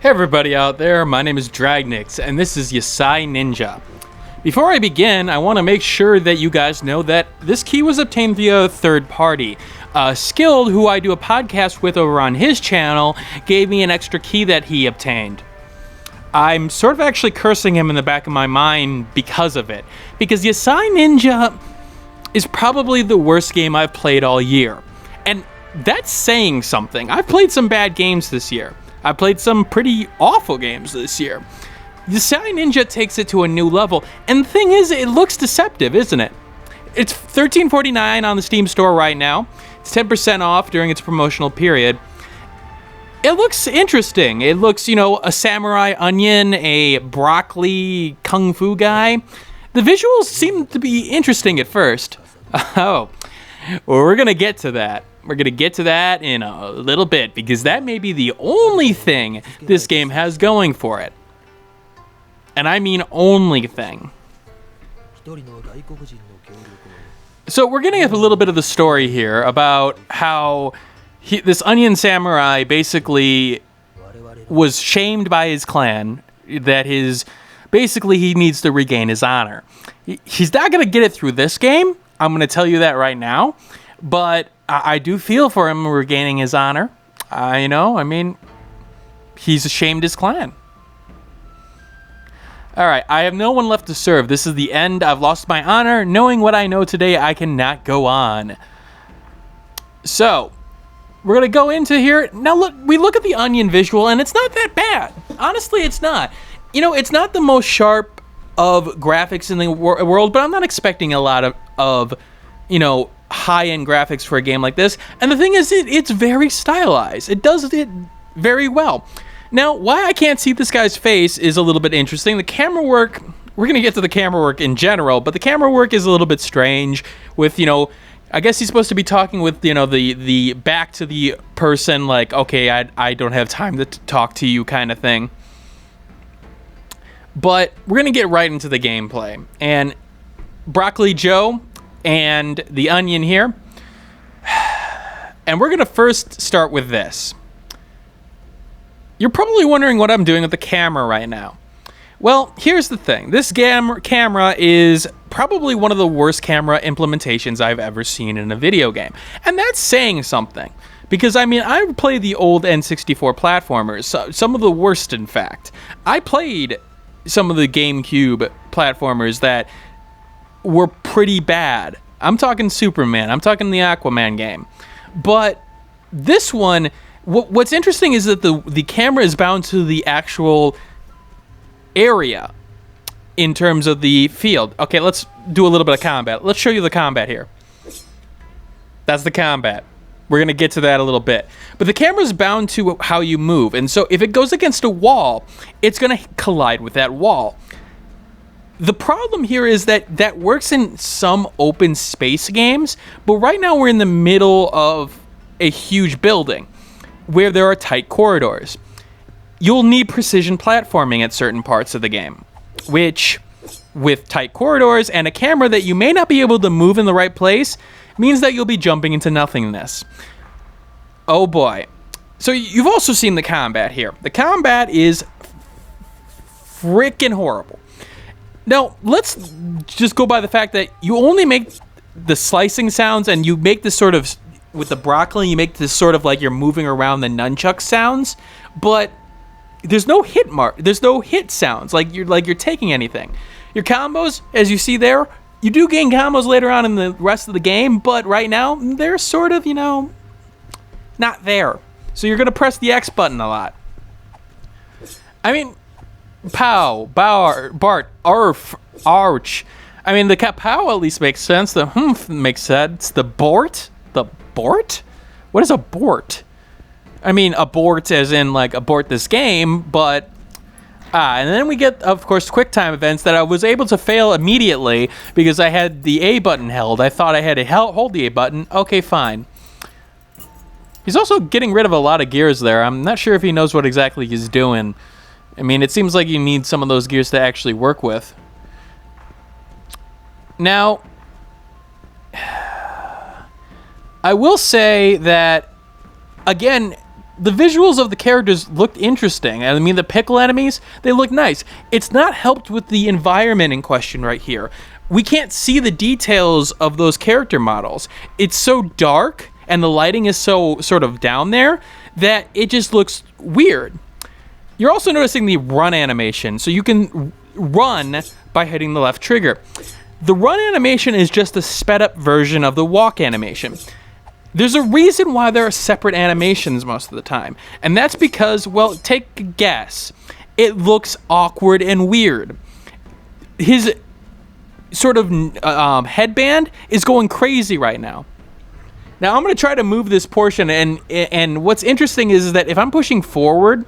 Hey everybody out there, my name is Dragnix, and this is Yasai Ninja. Before I begin, I want to make sure that you guys know that this key was obtained via a third party. Skilled, who I do a podcast with over on his channel, gave me an extra key that he obtained. I'm sort of actually cursing him in the back of my mind because of it. Because Yasai Ninja is probably the worst game I've played all year. And that's saying something. I've played some bad games this year. I played some pretty awful games this year. Yasai Ninja takes it to a new level, and the thing is, it looks deceptive, isn't it? It's $13.49 on the Steam store right now. It's 10% off during its promotional period. It looks interesting. It looks, a samurai onion, a broccoli kung fu guy. The visuals seem to be interesting at first. Oh, well, we're gonna get to that. We're going to get to that in a little bit, because that may be the only thing this game has going for it. And I mean only thing. So we're getting a little bit of the story here about how this onion samurai basically was shamed by his clan, that basically he needs to regain his honor. He's not going to get it through this game. I'm going to tell you that right now. But I do feel for him regaining his honor. He's shamed his clan. All right, I have no one left to serve. This is the end. I've lost my honor. Knowing what I know today, I cannot go on. So, we're going to go into here. Now, we look at the onion visual, and it's not that bad. Honestly, it's not. It's not the most sharp of graphics in the world, but I'm not expecting a lot of high-end graphics for a game like this. And the thing is, it's very stylized. It does it very well. Now, why I can't see this guy's face is a little bit interesting. The camera work, we're going to get to the camera work in general, but the camera work is a little bit strange with, I guess he's supposed to be talking with, the back to the person, like, okay, I don't have time to talk to you kind of thing. But we're going to get right into the gameplay. And Broccoli Joe and the onion here. And we're going to first start with this. You're probably wondering what I'm doing with the camera right now. Well, here's the thing. This camera is probably one of the worst camera implementations I've ever seen in a video game. And that's saying something. Because, I played the old N64 platformers. Some of the worst, in fact. I played some of the GameCube platformers that were pretty bad. I'm talking Superman. I'm talking the Aquaman game. But this one, what's interesting is that the camera is bound to the actual area in terms of the field. Okay, let's do a little bit of combat. Let's show you the combat here. That's the combat. We're going to get to that a little bit. But the camera's bound to how you move. And so if it goes against a wall, it's going to collide with that wall. The problem here is that works in some open space games, but right now we're in the middle of a huge building where there are tight corridors. You'll need precision platforming at certain parts of the game, which, with tight corridors and a camera that you may not be able to move in the right place, means that you'll be jumping into nothingness. Oh boy. So you've also seen the combat here. The combat is freaking horrible. Now, let's just go by the fact that you only make the slicing sounds, and you make this sort of, with the broccoli, you make this sort of like you're moving around the nunchuck sounds, but there's no hit sounds, like you're taking anything. Your combos, as you see there, you do gain combos later on in the rest of the game, but right now, they're sort of, not there. So you're going to press the X button a lot. Pow, Bart, Arf, Arch. The pow at least makes sense. The humph makes sense. The bort? The bort? What is a bort? Abort as in, like, abort this game, but... and then we get, of course, QuickTime events that I was able to fail immediately because I had the A button held. I thought I had to hold the A button. Okay, fine. He's also getting rid of a lot of gears there. I'm not sure if he knows what exactly he's doing. It seems like you need some of those gears to actually work with. Now, I will say that, again, the visuals of the characters looked interesting. I mean, the pickle enemies, they look nice. It's not helped with the environment in question right here. We can't see the details of those character models. It's so dark and the lighting is so sort of down there that it just looks weird. You're also noticing the run animation, so you can run by hitting the left trigger. The run animation is just a sped up version of the walk animation. There's a reason why there are separate animations most of the time, and that's because, well, take a guess. It looks awkward and weird. His sort of headband is going crazy right now. Now I'm going to try to move this portion, and what's interesting is that if I'm pushing forward,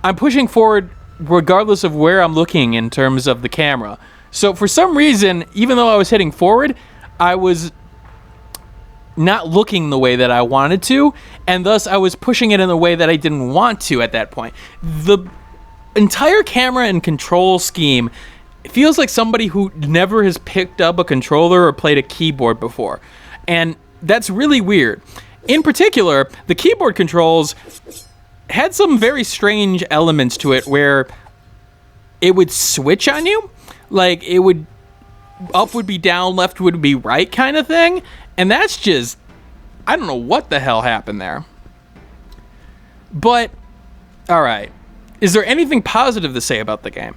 I'm pushing forward regardless of where I'm looking in terms of the camera. So for some reason, even though I was heading forward, I was not looking the way that I wanted to, and thus I was pushing it in the way that I didn't want to at that point. The entire camera and control scheme feels like somebody who never has picked up a controller or played a keyboard before, and that's really weird. In particular, the keyboard controls had some very strange elements to it where it would switch on you, like it would up would be down, left would be right kind of thing. And that's just, I don't know what the hell happened there. But, all right. Is there anything positive to say about the game?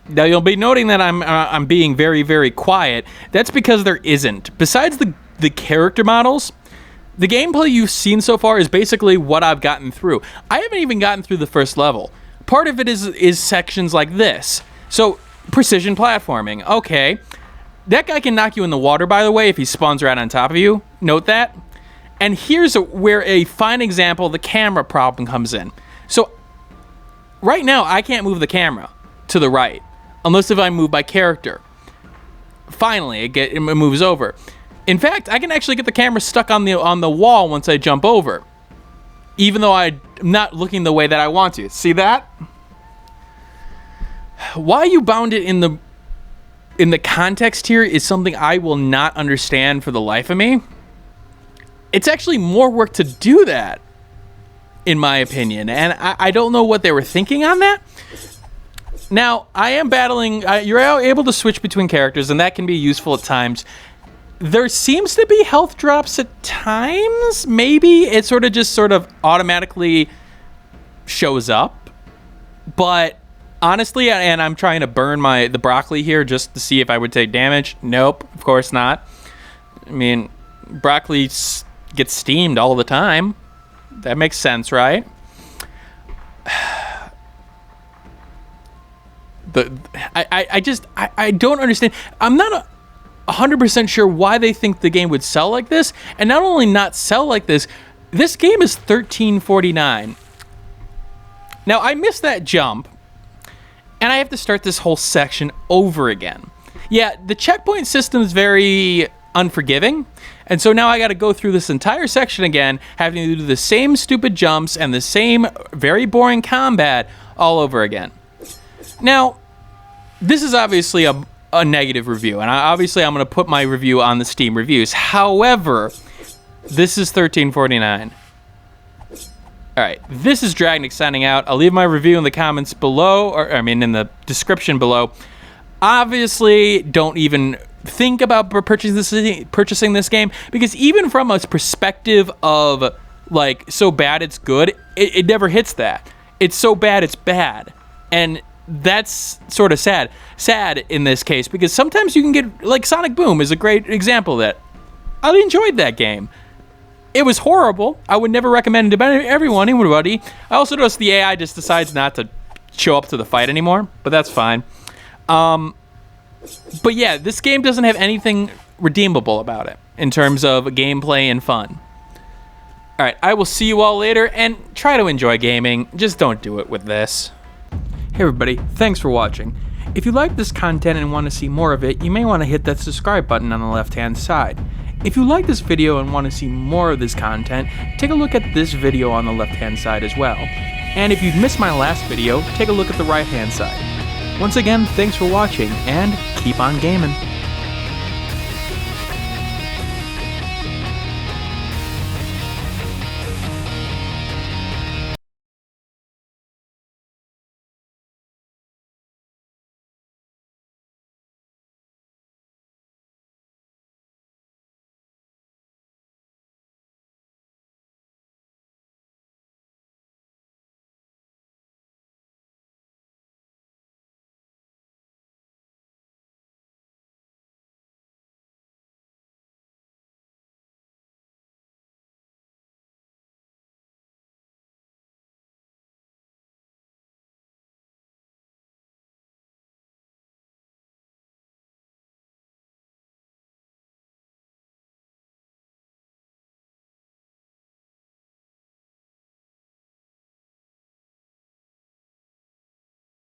Now, you'll be noting that I'm being very, very quiet. That's because there isn't. Besides the character models, the gameplay you've seen so far is basically what I've gotten through. I haven't even gotten through the first level. Part of it is sections like this. So, precision platforming. Okay. That guy can knock you in the water, by the way, if he spawns right on top of you. Note that. And here's where a fine example of the camera problem comes in. So, right now, I can't move the camera to the right, unless if I move by character. Finally, it moves over. In fact, I can actually get the camera stuck on the wall once I jump over, even though I'm not looking the way that I want to. See that? Why you bound it in the context here is something I will not understand for the life of me. It's actually more work to do that, in my opinion, and I don't know what they were thinking on that. Now, I am battling. You're able to switch between characters, and that can be useful at times. There seems to be health drops at times. Maybe it sort of automatically shows up, but honestly, and I'm trying to burn the broccoli here just to see if I would take damage. Nope, of course not. I mean, broccoli gets steamed all the time. That makes sense, right? I don't understand. I'm not 100% sure why they think the game would sell like this, and not only not sell like this, this game is $13.49. Now, I missed that jump, and I have to start this whole section over again. Yeah, the checkpoint system is very unforgiving, and so now I got to go through this entire section again, having to do the same stupid jumps and the same very boring combat all over again. Now, this is obviously a negative review, and I'm going to put my review on the Steam reviews. However, this is $13.49. All right, this is Dragnix signing out. I'll leave my review in the comments below, in the description below. Obviously, don't even think about purchasing this game, because even from a perspective of, like, so bad it's good, it never hits that. It's so bad it's bad. And that's sort of sad. Sad in this case, because sometimes you can get, like, Sonic Boom is a great example of that. I enjoyed that game. It was horrible. I would never recommend it to everybody. I also noticed the AI just decides not to show up to the fight anymore, but that's fine. But yeah, this game doesn't have anything redeemable about it in terms of gameplay and fun. All right, I will see you all later, and try to enjoy gaming. Just don't do it with this. Hey everybody, thanks for watching. If you like this content and want to see more of it, you may want to hit that subscribe button on the left-hand side. If you like this video and want to see more of this content, take a look at this video on the left-hand side as well. And if you've missed my last video, take a look at the right-hand side. Once again, thanks for watching, and keep on gaming.